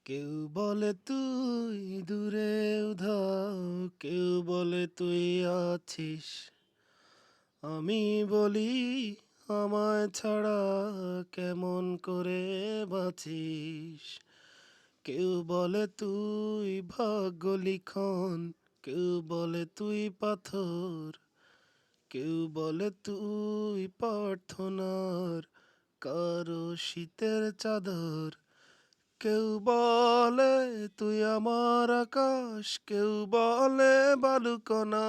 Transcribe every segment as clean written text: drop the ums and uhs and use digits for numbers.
কেউ বলে তুই দূরে উধাও, কেউ বলে তুই আছিস। আমি বলি আমায় ছাড়া কেমন করে বাঁচিস। কেউ বলে তুই ভাগ্য লিখন, কেউ বলে তুই পাথর, কেউ বলে তুই প্রার্থনার কারো শীতের চাদর। কেউ বলে তুই আমার আকাশ, কেউ বলে বালুকণা,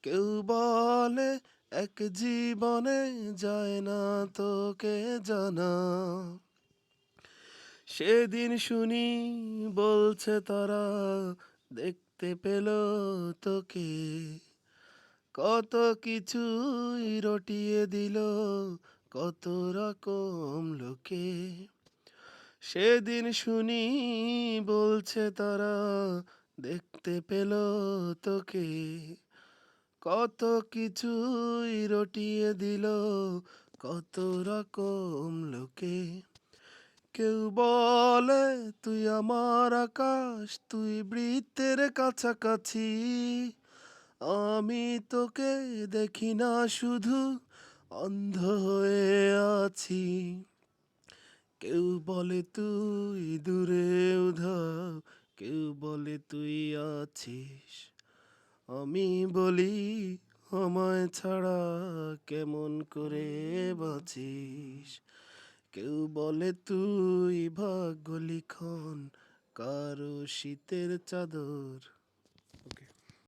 কেউ বলে এক জীবনে যায় না তোকে জানা। সেদিন শুনি বলছে তারা দেখতে পেল তোকে, কত কিছুই রটিয়ে দিল কত রকম লোকে। সেদিন শুনি বলছে তারা দেখতে পেল তোকে, কত কিছুই রটিয়ে দিল কত রকম লোকে। কেউ বলে তুই আমার আকাশ, তুই বৃত্তের কাছাকাছি, আমি তোকে দেখি না শুধু অন্ধ হয়ে আছি। কেউ বলে তুই দূরে উধাও, কেউ বলে তুই আছিস। আমি বলি আমায় ছাড়া কেমন করে বাঁচিস। কেউ বলে তুই ভাগ্য লিখন কারো শীতের চাদর।